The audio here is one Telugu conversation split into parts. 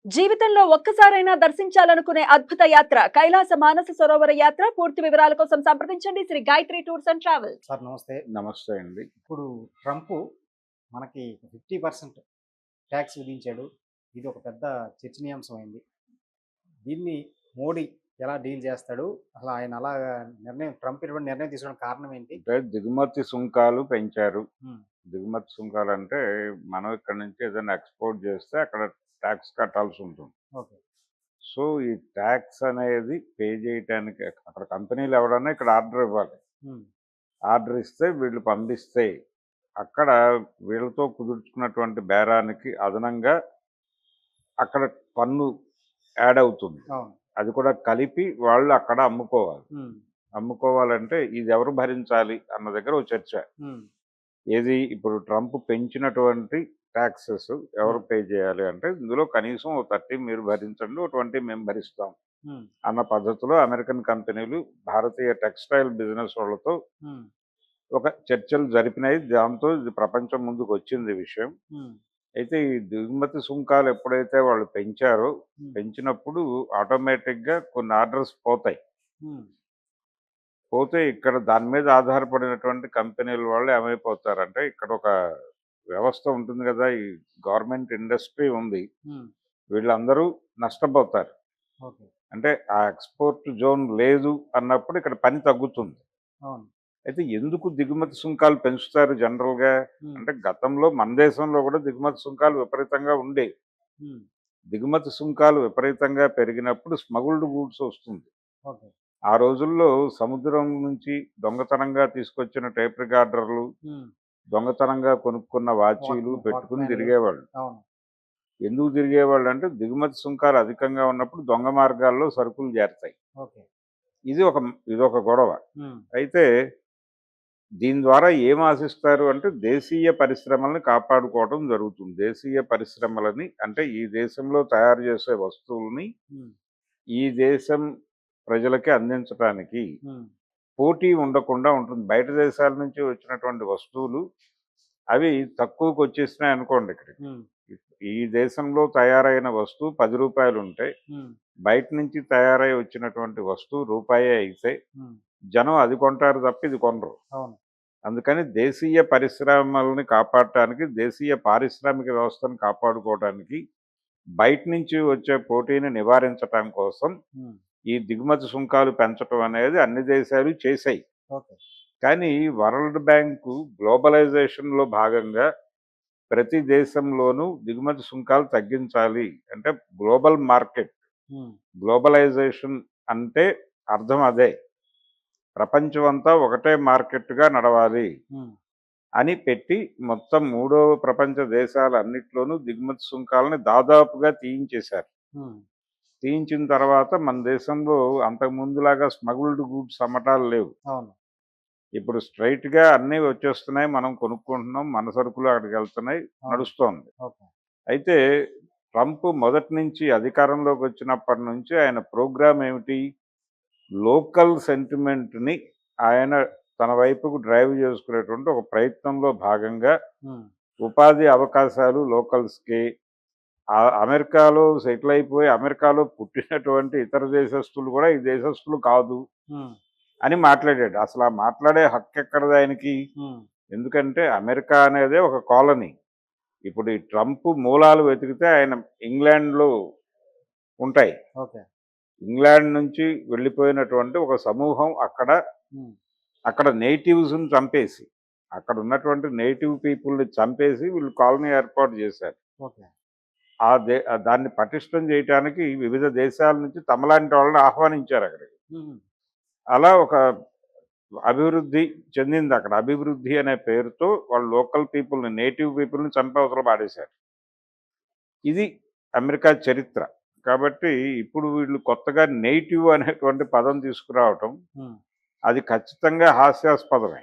జీవితంలో ఒక్కసారైనా దర్శించాలనుకునే అద్భుత యాత్ర కైలాస మానస సరోవర యాత్ర. పూర్తి వివరాల కోసం సంప్రదించండి Shri Gayatri tours and travels. Sir నమస్తే. నమస్తే అండి. ఇప్పుడు ట్రంప్ మనకి 50% ట్యాక్స్ విధించాడు. ఇది ఒక పెద్ద చర్చనీయాంశమైంది. దీన్ని మోడీ ఎలా డీల్ చేస్తాడు? అసలు ఆయన అలా ట్రంప్ ఇటువంటి నిర్ణయం తీసుకోవడానికి కారణం ఏంటి? అంటే దిగుమతి సుంకాలు పెంచారు. హ్మ్. దిగుమతి సుంకాలంటే మనం ఇక్కడ నుంచి ఏదైనా ఎక్స్‌పోర్ట్ చేస్తే అక్కడ టాక్స్ కట్టాల్సి ఉంటుంది. ఓకే. సో, ఈ టాక్స్ అనేది పే చేయటానికి అక్కడ కంపెనీలు ఎవడన్నా ఇక్కడ ఆర్డర్ ఇవ్వాలి. హ్మ్. ఆర్డర్ ఇస్తే వీళ్ళు పంపిస్తే అక్కడ వీళ్ళతో కుదుర్చుకున్నటువంటి బేరానికి అదనంగా అక్కడ పన్ను యాడ్ అవుతుంది. అవును. అది కూడా కలిపి వాళ్ళు అక్కడ అమ్ముకోవాలి. హ్మ్. అమ్ముకోవాలంటే ఇది ఎవరు భరించాలి అన్న దగ్గర ఓ చర్చ. హ్మ్. ఏది ఇప్పుడు ట్రంప్ పెంచినటువంటి టాక్సెస్ ఎవరు పే చేయాలి అంటే ఇందులో కనీసం ఓ 30 మీరు భరించండి, ఓ 20 మేము భరిస్తాం హ్మ్. అన్న పద్ధతిలో అమెరికన్ కంపెనీలు భారతీయ టెక్స్టైల్ బిజినెస్ వాళ్ళతో హ్మ్. ఒక చర్చలు జరిపినాయి. దాంతో ఇది ప్రపంచం ముందుకు వచ్చింది ఈ విషయం. హ్మ్. అయితే ఈ దిగుమతి సుంకాలు ఎప్పుడైతే వాళ్ళు పెంచారో హ్మ్. పెంచినప్పుడు ఆటోమేటిక్గా కొన్ని ఆర్డర్స్ పోతాయి. హ్మ్. పోతే ఇక్కడ దాని మీద ఆధారపడినటువంటి కంపెనీల వాళ్ళు ఏమైపోతారంటే ఇక్కడ ఒక వ్యవస్థ ఉంటుంది కదా! ఈ గవర్నమెంట్ ఇండస్ట్రీ ఉంది. హ్మ్. వీళ్ళందరూ నష్టపోతారు. ఓకే. అంటే ఆ ఎక్స్‌పోర్ట్ జోన్ లేదు అన్నప్పుడు ఇక్కడ పని తగ్గుతుంది. అవును. అయితే ఎందుకు దిగుమతి సుంకాలు పెంచుతారు జనరల్‌గా? హ్మ్. అంటే గతంలో మన దేశంలో కూడా దిగుమతి సుంకాలు విపరీతంగా ఉండేవి. హ్మ్. దిగుమతి సుంకాలు విపరీతంగా పెరిగినప్పుడు స్మగుల్డ్ గూడ్స్ వస్తుంది. ఓకే. ఆ రోజుల్లో సముద్రం నుంచి దొంగతనంగా తీసుకొచ్చిన టేప్ రికార్డర్‌లు, హ్మ్. దొంగతనంగా కొనుక్కున్న వాచీలు పెట్టుకుని వాక్‌మ్యాన్‌లు. తిరిగేవాళ్ళు. అవును. ఎందుకు తిరిగేవాళ్ళంటే దిగుమతి సుంకాలు అధికంగా ఉన్నప్పుడు దొంగ మార్గాల్లో సరుకులు చేరతాయి. ఓకే. ఇది ఒక ఇదొక గొడవ. హ్మ్. అయితే దీని ద్వారా ఏం ఆశిస్తారు అంటే దేశీయ పరిశ్రమల్ని కాపాడుకోవడం జరుగుతుంది. దేశీయ పరిశ్రమలని అంటే ఈ దేశంలో తయారు చేసే వస్తువుల్ని హ్మ్. ఈ దేశం ప్రజలకి అందించటానికి హ్మ్. పోటీ ఉండకుండా ఉంటుంది. బయట దేశాల నుంచి వచ్చినటువంటి వస్తువులు అవి తక్కువకొచ్చేసినాయి అనుకోండి ఇక్కడికి. హ్మ్. ఈ దేశంలో తయారైన వస్తువు రూ. 10 ఉంటే, హ్మ్. బయట నుంచి తయారై వచ్చినటువంటి వస్తువు రూపాయే అయితే, హ్మ్. జనం అది కొంటారు తప్ప ఇది కొనరు. అవును. అందుకని దేశీయ పరిశ్రమల్ని కాపాడటానికి, దేశీయ పారిశ్రామిక వ్యవస్థను కాపాడుకోవడానికి, బయట నుంచి వచ్చే పోటీని నివారించటం కోసం హ్మ్. ఈ దిగుమతి సుంకాలు పెంచటం అనేది అన్ని దేశాలు చేశాయి. ఓకే. కానీ వరల్డ్ బ్యాంకు గ్లోబలైజేషన్‌లో భాగంగా ప్రతి దేశంలోనూ దిగుమతి సుంకాలు తగ్గించాలి. అంటే గ్లోబల్ మార్కెట్, హ్మ్. గ్లోబలైజేషన్ అంటే అర్థం అదే. ప్రపంచమంతా ఒకటే మార్కెట్‌గా నడవాలి హ్మ్. అని పెట్టి మొత్తం మూడో ప్రపంచ దేశాలన్నిట్లోనూ దిగుమతి సుంకాలని దాదాపుగా తీయించేశారు. హ్మ్. తీయించిన తర్వాత మన దేశంలో అంతకుముందులాగా స్మగుల్డ్ గూడ్స్ అమ్మటాలు లేవు. అవును. ఇప్పుడు స్ట్రెయిట్‌గా అన్నీ వచ్చేస్తున్నాయి. మనం కొనుక్కుంటున్నాం. మన సరుకులు అక్కడికెళ్తున్నాయి. అవును. నడుస్తోంది. ఓకే. అయితే ట్రంప్ మొదటి నుంచి అధికారంలోకి వచ్చినప్పటి నుంచి ఆయన ప్రోగ్రామ్ ఏమిటి? లోకల్ సెంటిమెంట్‌ని ఆయన తన వైపుకు డ్రైవ్ చేసుకునేటువంటి ఒక ప్రయత్నంలో భాగంగా హ్మ్. ఉపాధి అవకాశాలు లోకల్స్‌కి అమెరికాలో సెటిల్ అయిపోయి అమెరికాలో పుట్టినటువంటి ఇతర దేశస్తులు కూడా ఈ దేశస్తులు కాదు హ్మ్. అని మాట్లాడాడు. అసలు ఆ మాట్లాడే హక్కు ఎక్కడిది ఆయనకి? హ్మ్. ఎందుకంటే అమెరికా అనేదే ఒక కాలనీ. ఇప్పుడు ఈ ట్రంప్ మూలాలు వెతికితే ఆయన ఇంగ్లాండ్‌లో ఉంటాయి. ఓకే. ఇంగ్లాండ్ నుంచి వెళ్ళిపోయినటువంటి ఒక సమూహం హ్మ్. అక్కడ నేటివ్స్‌ని చంపేసి, అక్కడ ఉన్నటువంటి నేటివ్ పీపుల్‌ని చంపేసి వీళ్ళు కాలనీ ఏర్పాటు చేశారు. ఓకే. దాన్ని పటిష్టం చేయటానికి వివిధ దేశాల నుంచి తమలాంటి వాళ్ళని ఆహ్వానించారు అక్కడికి. హుహు. అలా ఒక అభివృద్ధి చెందిందక్కడ. అభివృద్ధి అనే పేరుతో వాళ్ళు లోకల్ పీపుల్‌ని, నేటివ్ పీపుల్‌ని చంపి అవతల పాడేశారు. ఇది అమెరికా చరిత్ర. కాబట్టి ఇప్పుడు వీళ్ళు కొత్తగా నేటివ్ అనేటువంటి పదం తీసుకురావటం, హ్మ్. అది ఖచ్చితంగా హాస్యాస్పదమే.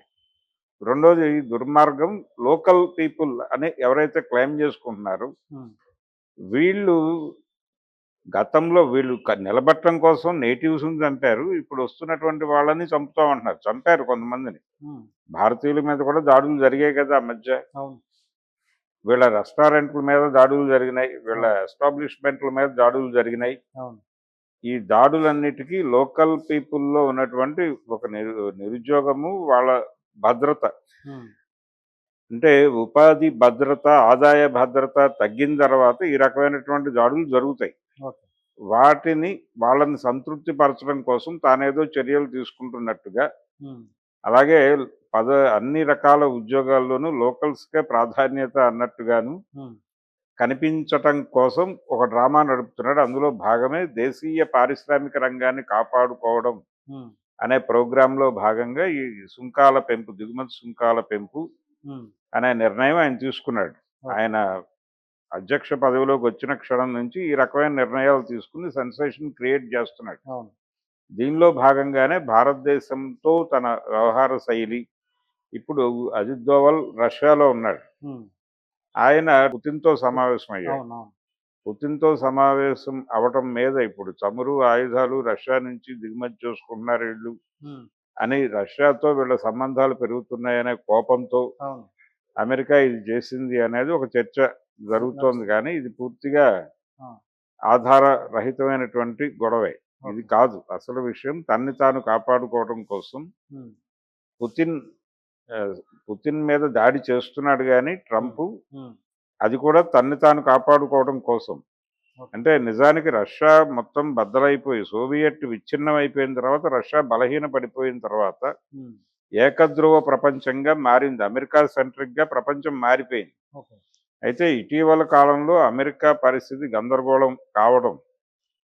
రెండోది దుర్మార్గం. లోకల్ పీపుల్ అని ఎవరైతే క్లెయిమ్ చేసుకుంటున్నారో, హ్మ్. వీళ్ళు గతంలో వీళ్ళు నిలబెట్టడం కోసం నేటివ్స్‌ని చంపారు. ఇప్పుడు వస్తున్నటువంటి వాళ్ళని చంపుతామంటున్నారు. చంపారు కొంతమందిని. హ్మ్. భారతీయుల మీద కూడా దాడులు జరిగాయి కదా ఆ మధ్య. అవును. వీళ్ళ రెస్టారెంట్ల మీద దాడులు జరిగినాయి, వీళ్ళ ఎస్టాబ్లిష్మెంట్ల మీద దాడులు జరిగినాయి. అవును. ఈ దాడులన్నిటికీ లోకల్ పీపుల్లో ఉన్నటువంటి ఒక నిరుద్యోగము, వాళ్ళ భద్రత ఉమ్, అంటే ఉపాధి భద్రత, ఆదాయ భద్రత తగ్గిన తర్వాత ఈ రకమైనటువంటి దాడులు జరుగుతాయి. ఓకే. వాటిని వాళ్ళని సంతృప్తి పరచడం కోసం తానేదో చర్యలు తీసుకుంటున్నట్టుగా, ఉమ్, అలాగే అన్ని రకాల ఉద్యోగాల్లోనూ లోకల్స్కే ప్రాధాన్యత అన్నట్టుగాను ఉమ్, కనిపించటం కోసం ఒక డ్రామా నడుపుతున్నాడు. అందులో భాగమే దేశీయ పారిశ్రామిక రంగాన్ని కాపాడుకోవడం ఉమ్, అనే ప్రోగ్రాంలో భాగంగా ఈ సుంకాల పెంపు, దిగుమతి సుంకాల పెంపు ఉమ్, అనే నిర్ణయం ఆయన తీసుకున్నాడు. ఆయన అధ్యక్ష పదవిలోకి వచ్చిన క్షణం నుంచి ఈ రకమైన నిర్ణయాలు తీసుకుని సెన్సేషన్ క్రియేట్ చేస్తున్నాడు. అవును. దీనిలో భాగంగానే భారతదేశంతో తన వ్యవహార శైలి, ఇప్పుడు అజిత్ దోవల్ రష్యాలో ఉన్నాడు. ఉమ్, ఆయన పుతిన్తో సమావేశం అయ్యాడు. అవును. అవును. పుతిన్తో సమావేశం అవటం మీద ఇప్పుడు చమురు, ఆయుధాలు రష్యా నుంచి దిగుమతి చేసుకుంటున్నారు వీళ్ళు ఉమ్, అని, రష్యాతో వీళ్ళ సంబంధాలు పెరుగుతున్నాయనే కోపంతో అవును. అమెరికా ఇది చేసింది అనేది ఒక చర్చ జరుగుతోంది. కానీ ఇది పూర్తిగా ఆ, ఆధారరహితమైనటువంటి గొడవే. ఇది ఓకే. కాదు అసలు విషయం. తన్ని తాను కాపాడుకోవడం కోసం ఉమ్, పుతిన్ ఆ, పుతిన్ మీద దాడి చేస్తున్నాడు, కానీ ట్రంప్ ఉమ్, అది కూడా తన్ని తాను కాపాడుకోవడం కోసం. ఓకే. అంటే నిజానికి రష్యా మొత్తం బద్దలైపోయి, సోవియట్ విచ్ఛిన్నం అయిపోయిన తర్వాత, రష్యా బలహీన పడిపోయిన తర్వాత ఉమ్, ఏకధ్రువ ప్రపంచంగా మారింది. అమెరికా సెంట్రిక్గా ప్రపంచం మారిపోయింది. ఓకే. అయితే ఇటీవల కాలంలో అమెరికా పరిస్థితి గందరగోళం కావడం,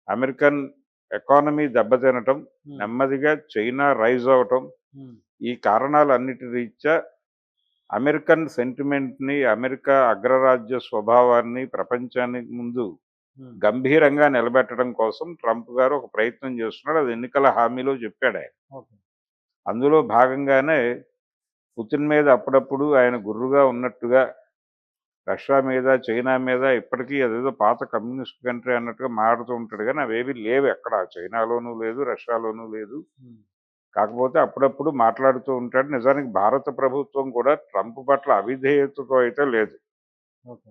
అమెరికన్ ఎకానమీ దెబ్బతినటం, ఉమ్, నెమ్మదిగా చైనా రైజ్ అవటం, ఉమ్, ఈ కారణాలన్నిటి రీత్యా అమెరికన్ సెంటిమెంట్ని, అమెరికా అగ్రరాజ్య స్వభావాన్ని ప్రపంచానికి ముందు ఉమ్, గంభీరంగా నిలబెట్టడం కోసం ట్రంప్ గారు ఒక ప్రయత్నం చేస్తున్నాడు. అది ఎన్నికల హామీలో చెప్పాడు ఆయన. ఓకే. అందులో భాగంగానే పుతిన్ మీద అప్పుడప్పుడు ఆయన గుర్రుగా ఉన్నట్టుగా రష్యా మీద, చైనా మీద ఇప్పటికీ అదేదో పాత కమ్యూనిస్ట్ కంట్రీ అన్నట్టుగా మాట్లాడుతూ ఉంటాడు. కానీ అవేవి లేవు, ఎక్కడ చైనాలోనూ లేదు, రష్యాలోనూ లేదు. ఉమ్, కాకపోతే అప్పుడప్పుడు మాట్లాడుతూ ఉంటాడు. నిజానికి భారత ప్రభుత్వం కూడా ట్రంప్ పట్ల అవిధేయతతో అయితే లేదు. ఓకే.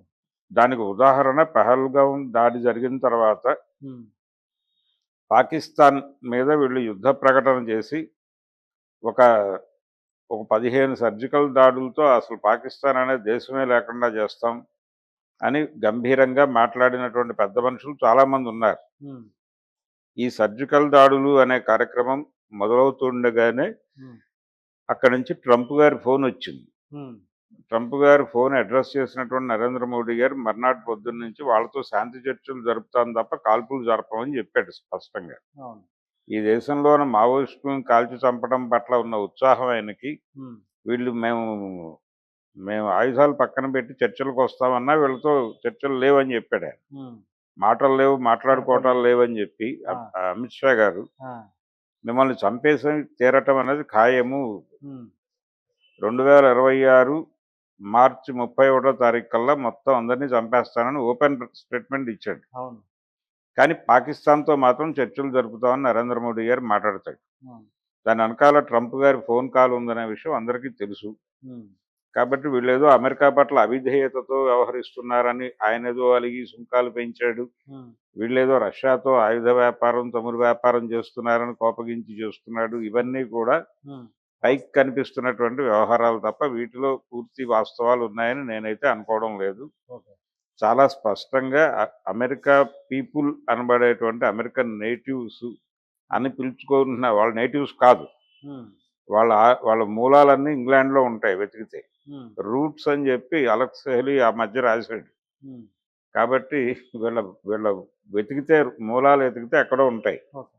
దానికి ఉదాహరణ పహల్గాం దాడి జరిగిన తర్వాత ఉమ్, పాకిస్తాన్ మీద వీళ్ళు యుద్ధ ప్రకటన చేసి ఒక ఒక 15 సర్జికల్ దాడులతో అసలు పాకిస్తాన్ అనే దేశమే లేకుండా చేస్తాం అని గంభీరంగా మాట్లాడినటువంటి పెద్ద మనుషులు చాలామంది ఉన్నారు. ఉమ్, ఈ సర్జికల్ దాడులు అనే కార్యక్రమం మొదలవుతుండగానే ఉమ్, అక్కడి నుంచి ట్రంప్ గారి ఫోన్ వచ్చింది. ఉమ్, ట్రంప్ గారు ఫోన్ అడ్రస్ చేసినటువంటి నరేంద్ర మోడీ గారు మర్నాటి పొద్దున్న నుంచి వాళ్ళతో శాంతి చర్చలు జరుపుతాం తప్ప కాల్పులు జరపమని చెప్పాడు స్పష్టంగా. అవును. ఈ దేశంలో ఉన్న మావోయిస్టులను కాల్చి చంపడం పట్ల ఉన్న ఉత్సాహం ఆయనకి, ఉమ్, వీళ్ళు మేము ఆయుధాలు పక్కన పెట్టి చర్చలకు వస్తామన్నా వీళ్ళతో చర్చలు లేవని చెప్పాడు ఆయన. ఉమ్, మాటలు లేవు, మాట్లాడుకోవటాలు లేవని చెప్పి అమిత్ షా గారు ఆ, మిమ్మల్ని చంపేసి తీరటం అనేది ఖాయము, ఉమ్, 2026 మార్చి 31వ తారీఖు కల్లా మొత్తం అందరినీ చంపేస్తానని ఓపెన్ స్టేట్మెంట్ ఇచ్చాడు. అవును. కానీ పాకిస్తాన్తో మాత్రం చర్చలు జరుపుతామని నరేంద్ర మోడీ గారు మాట్లాడతాడు. ఉమ్, దాని వెనకాల ట్రంప్ గారి ఫోన్ కాల్ ఉందనే విషయం అందరికీ తెలుసు. ఉమ్, కాబట్టి వీళ్ళేదో అమెరికా పట్ల అవిధేయతతో వ్యవహరిస్తున్నారని ఆయన ఏదో అలిగి సుంకాలు పెంచాడు, ఉమ్, వీళ్ళేదో రష్యాతో ఆయుధ వ్యాపారం, చమురు వ్యాపారం చేస్తున్నారని కోపగించి చేస్తున్నాడు. ఇవన్నీ కూడా ఉమ్, పైకి కనిపిస్తున్నటువంటి వ్యవహారాలు తప్ప వీటిలో పూర్తి వాస్తవాలు ఉన్నాయని నేనైతే అనుకోవడం లేదు. ఓకే. చాలా స్పష్టంగా అమెరికా పీపుల్ అనబడేటువంటి అమెరికన్ నేటివ్స్ అని పిలుచుకుంటున్న వాళ్ళ నేటివ్స్ కాదు, ఉమ్, వాళ్ళ మూలాలన్నీ ఇంగ్లాండ్లో ఉంటాయి వెతికితే. ఉమ్, రూట్స్ అని చెప్పి అలెక్స్ హెలీ ఆ మధ్య రాశాడు. ఉమ్, కాబట్టి వీళ్ళ వీళ్ళ వెతికితే, మూలాలు వెతికితే ఎక్కడో ఉంటాయి. ఓకే.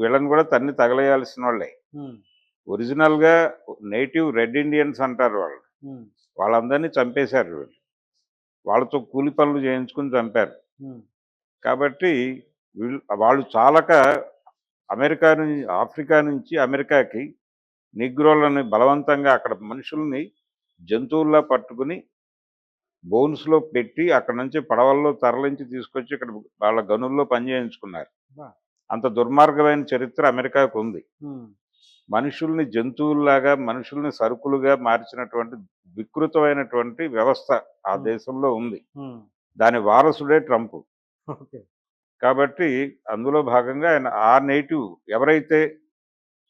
వీళ్ళని కూడా తన్ని తగలేయాల్సిన వాళ్ళే. ఉమ్, ఒరిజినల్గా నేటివ్ రెడ్ ఇండియన్స్ అంటారు వాళ్ళు. ఉమ్, వాళ్ళందరినీ చంపేశారు వీళ్ళు, వాళ్ళతో కూలి పనులు చేయించుకుని చంపారు. ఉమ్, కాబట్టి వాళ్ళు చాలక అమెరికా నుంచి, ఆఫ్రికా నుంచి అమెరికాకి నిగ్రోలని బలవంతంగా అక్కడ మనుషుల్ని జంతువుల్లా పట్టుకుని బోన్స్లో పెట్టి అక్కడ నుంచి పడవల్లో తరలించి తీసుకొచ్చి ఇక్కడ వాళ్ళ గనుల్లో పనిచేయించుకున్నారు. బా. అంత దుర్మార్గమైన చరిత్ర అమెరికాకు ఉంది. ఉమ్, మనుషుల్ని జంతువుల్లాగా మనుషుల్ని సరుకులుగా మార్చినటువంటి వికృతమైనటువంటి వ్యవస్థ ఆ Hmm. దేశంలో ఉంది. ఉమ్, దాని వారసుడే ట్రంప్. ఓకే. కాబట్టి అందులో భాగంగా ఆయన ఆ నేటివ్ ఎవరైతే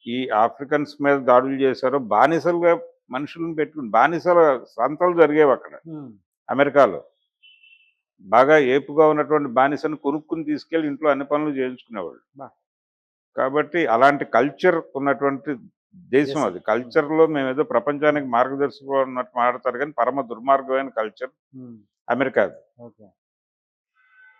ఈ ఆఫ్రికన్స్ మీద దాడులు చేశారో బానిసలుగా మనుషులను పెట్టుకుని బానిసల సంతలు జరిగేవి అక్కడ ఉమ్, అమెరికాలో. బాగా ఏపుగా ఉన్నటువంటి బానిసను కొనుక్కుని తీసుకెళ్ళి ఇంట్లో అన్ని పనులు చేయించుకునేవాళ్ళు. బా. కాబట్టి అలాంటి కల్చర్ ఉన్నటువంటి దేశం దేశం. అది. కల్చర్లో మేమేదో ప్రపంచానికి మార్గదర్శకం ఉన్నట్టు మాట్లాడతారు కానీ పరమ దుర్మార్గమైన కల్చర్ ఉమ్, అమెరికాది. ఓకే.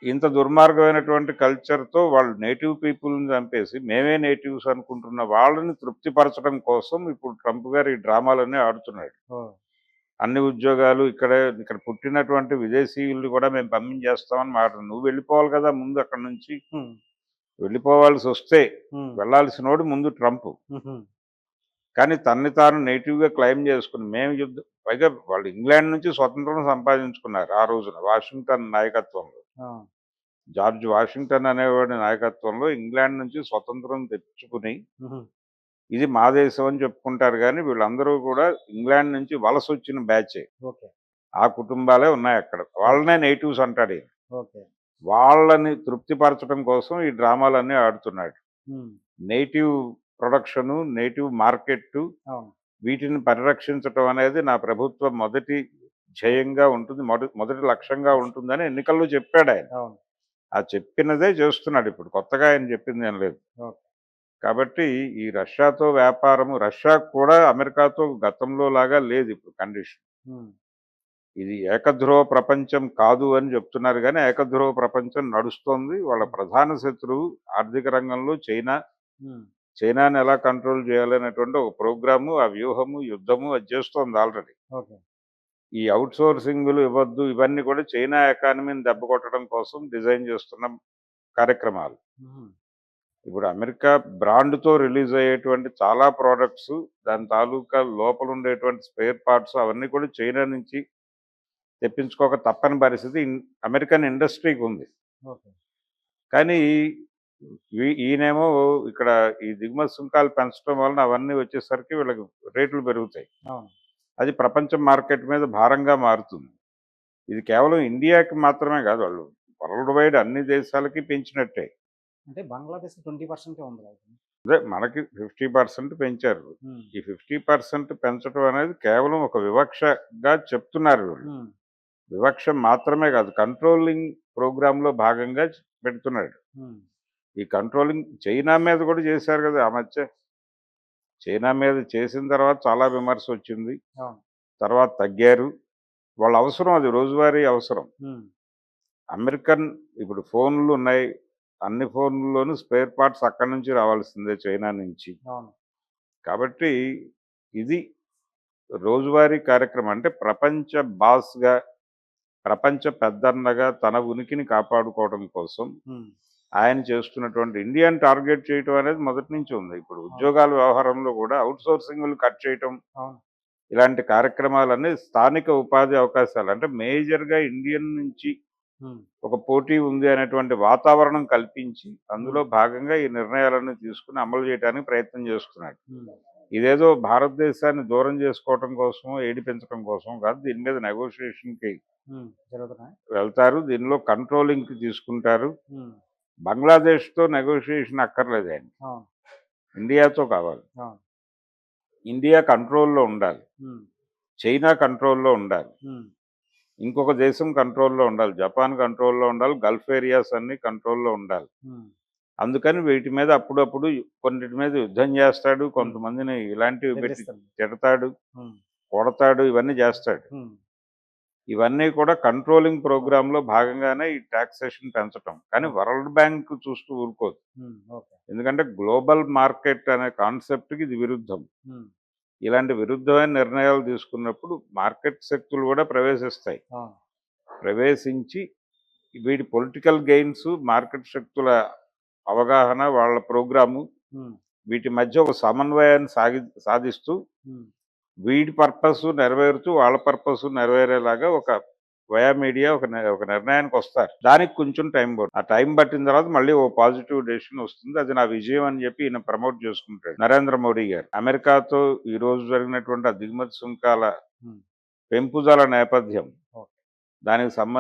ఇంత దుర్మార్గమైనటువంటి కల్చర్తో వాళ్ళు నేటివ్ పీపుల్ని చంపేసి మేమే నేటివ్స్ అనుకుంటున్న వాళ్ళని తృప్తిపరచడం కోసం ఇప్పుడు ట్రంప్ గారు ఈ డ్రామాలన్నీ ఆడుతున్నాడు. ఓ. అన్ని ఉద్యోగాలు ఇక్కడ పుట్టినటువంటి విదేశీయుల్ని కూడా మేము పంపించేస్తామని మాట. నువ్వు వెళ్ళిపోవాలి కదా ముందు అక్కడ నుంచి. ఉమ్, వెళ్ళిపోవాల్సి వస్తే ఉమ్, వెళ్ళాల్సినోడు ముందు ట్రంప్. ఉహుం, కానీ తన్ని తాను నేటివ్గా క్లెయిమ్ చేసుకుని మేము యుద్ధం పైగా వాళ్ళు ఇంగ్లాండ్ నుంచి స్వతంత్రం సంపాదించుకున్నారు ఆ రోజున వాషింగ్టన్ నాయకత్వంలో. ఆ, జార్జ్ వాషింగ్టన్ అనేవాడి నాయకత్వంలో ఇంగ్లాండ్ నుంచి స్వతంత్రం తెచ్చుకుని ఉహుం, ఇది మా దేశం అని చెప్పుకుంటారు కానీ వీళ్ళందరూ కూడా ఇంగ్లాండ్ నుంచి వలస వచ్చిన బ్యాచే. ఓకే. ఆ కుటుంబాలే ఉన్నాయి అక్కడ. వాళ్ళనే నేటివ్స్ అంటాడు ఈయన. ఓకే. వాళ్ళని తృప్తిపరచడం కోసం ఈ డ్రామాలన్నీ ఆడుతున్నాడు. ఉమ్, నేటివ్ ప్రొడక్షను, నేటివ్ మార్కెట్టు అవును. వీటిని పరిరక్షించటం అనేది నా ప్రభుత్వం మొదటి ధ్యేయంగా ఉంటుంది, మొదటి లక్ష్యంగా ఉంటుందని ఎన్నికల్లో చెప్పాడు ఆయన. అవును. ఆ చెప్పినదే చేస్తున్నాడు ఇప్పుడు. కొత్తగా ఆయన చెప్పింది ఏం లేదు. ఓకే. కాబట్టి ఈ రష్యాతో వ్యాపారము రష్యా కూడా అమెరికాతో గతంలో లాగా లేదు ఇప్పుడు కండిషన్. ఉమ్, ఇది ఏకధ్రువ ప్రపంచం కాదు అని చెప్తున్నారు కానీ ఏకధ్రువ ప్రపంచం నడుస్తోంది. వాళ్ళ ప్రధాన శత్రువు ఆర్థిక రంగంలో చైనా. ఉమ్, చైనాని ఎలా కంట్రోల్ చేయాలనేటువంటి ఒక ప్రోగ్రాము, ఆ వ్యూహము, యుద్ధము అది చేస్తోంది ఆల్రెడీ. ఓకే. ఈ అవుట్ సోర్సింగ్లు ఇవ్వద్దు ఇవన్నీ కూడా చైనా ఎకానమీని దెబ్బ కొట్టడం కోసం డిజైన్ చేస్తున్న కార్యక్రమాలు. ఉహుం, ఇప్పుడు అమెరికా బ్రాండ్తో రిలీజ్ అయ్యేటువంటి చాలా ప్రోడక్ట్స్ దాని తాలూకా లోపల ఉండేటువంటి స్పేర్ పార్ట్స్ అవన్నీ కూడా చైనా నుంచి తెప్పించుకోక తప్పని పరిస్థితి అమెరికన్ ఇండస్ట్రీకి ఉంది. ఓకే. కానీ ఈయనేమో ఇక్కడ ఈ దిగుమతి సుంకాలు పెంచడం వలన అవన్నీ వచ్చేసరికి వీళ్ళకి రేట్లు పెరుగుతాయి. అవును. అది ప్రపంచ మార్కెట్ మీద భారంగా మారుతుంది. ఇది కేవలం ఇండియాకి మాత్రమే కాదు, వాళ్ళు వరల్డ్ వైడ్ అన్ని దేశాలకి పెంచినట్టే. అంటే బంగ్లాదేశ్ 20% ఉంది కదా. అదే మనకి 50% పెంచారు. ఉమ్, ఈ 50% పెంచడం అనేది కేవలం ఒక వివక్షగా చెప్తున్నారు వీళ్ళు. ఉమ్, వివక్ష మాత్రమే కాదు, కంట్రోలింగ్ ప్రోగ్రాంలో భాగంగా పెడుతున్నాడు. ఉమ్, ఈ కంట్రోలింగ్ చైనా మీద కూడా చేశారు కదా ఆ మధ్య. చైనా మీద చేసిన తర్వాత చాలా విమర్శ వచ్చింది. అవును. తర్వాత తగ్గారు. వాళ్ళ అవసరం అది, రోజువారీ అవసరం. ఉమ్, అమెరికన్ ఇప్పుడు ఫోన్లు ఉన్నాయి, అన్ని ఫోన్లలోనూ స్పేర్ పార్ట్స్ అక్కడి నుంచి రావాల్సిందే చైనా నుంచి. అవును. కాబట్టి ఇది రోజువారీ కార్యక్రమం. అంటే ప్రపంచ బాస్గా, ప్రపంచ పెద్దన్నగా తన ఉనికిని కాపాడుకోవడం కోసం ఉమ్, ఆయన చేస్తున్నటువంటి ఇండియాని టార్గెట్ చేయటం అనేది మొదటి నుంచి ఉంది. ఇప్పుడు ఉద్యోగాల వ్యవహారంలో కూడా అవుట్ సోర్సింగ్లు కట్ చేయటం, అవును. ఇలాంటి కార్యక్రమాలన్నీ స్థానిక ఉపాధి అవకాశాలు అంటే మేజర్గా ఇండియన్ నుంచి ఉమ్, ఒక పోటీ ఉంది అనేటువంటి వాతావరణం కల్పించి అందులో భాగంగా ఈ నిర్ణయాలన్నీ తీసుకుని అమలు చేయడానికి ప్రయత్నం చేస్తున్నాడు. ఉమ్, ఇదేదో భారతదేశాన్ని దూరం చేసుకోవటం కోసం, ఏడిపించడం కోసం కాదు. దీని మీద నెగోషియేషన్కి ఉమ్, జరుగుతున్నాయి. వెళ్తారు, దీనిలో కంట్రోలింగ్కి తీసుకుంటారు. ఉమ్, బంగ్లాదేశ్తో నెగోషియేషన్ అక్కర్లేదు ఆయన, అవును. ఇండియాతో కావాలి. అవును. ఇండియా కంట్రోల్లో ఉండాలి, ఉమ్, చైనా కంట్రోల్లో ఉండాలి, ఉమ్, ఇంకొక దేశం కంట్రోల్లో ఉండాలి, జపాన్ కంట్రోల్లో ఉండాలి, గల్ఫ్ ఏరియాస్ అన్ని కంట్రోల్లో ఉండాలి. ఉమ్, అందుకని వీటి మీద అప్పుడప్పుడు కొన్నిటి మీద యుద్ధం చేస్తాడు, కొంతమందిని ఇలాంటివి పెట్టి బెదిరిస్తారు. తిడతాడు, ఉమ్, కొడతాడు, ఇవన్నీ చేస్తాడు. ఉమ్, ఇవన్నీ కూడా కంట్రోలింగ్ ప్రోగ్రాంలో భాగంగానే ఈ టాక్సేషన్ పెంచటం. కానీ వరల్డ్ బ్యాంక్ చూస్తూ ఊరుకోదు. ఉమ్, ఓకే. ఎందుకంటే గ్లోబల్ మార్కెట్ అనే కాన్సెప్ట్కి ఇది విరుద్ధం. ఉమ్, ఇలాంటి విరుద్ధమైన నిర్ణయాలు తీసుకున్నప్పుడు మార్కెట్ శక్తులు కూడా ప్రవేశిస్తాయి. అవును. ప్రవేశించి వీటి పొలిటికల్ గెయిన్స్, మార్కెట్ శక్తుల అవగాహన, వాళ్ళ ప్రోగ్రాము, ఉమ్, వీటి మధ్య ఒక సమన్వయాన్ని సాధిస్తూ ఉమ్, వీటి పర్పస్ నెరవేరుతూ వాళ్ళ పర్పస్ నెరవేరేలాగా ఒక వయా మీడియా ఒక నిర్ణయానికి వస్తారు. దానికి కొంచెం టైం పడుతుంది. ఆ టైం పట్టిన తర్వాత మళ్ళీ ఓ పాజిటివ్ డెసిషన్ వస్తుంది. అది నా విజయం అని చెప్పి ఈయన ప్రమోట్ చేసుకుంటాడు నరేంద్ర మోడీ గారు. అమెరికాతో ఈ రోజు జరిగినటువంటి ఆ దిగుమతి సుంకాల ఉమ్, పెంపుదల నేపథ్యం, ఓకే. దానికి సంబంధించి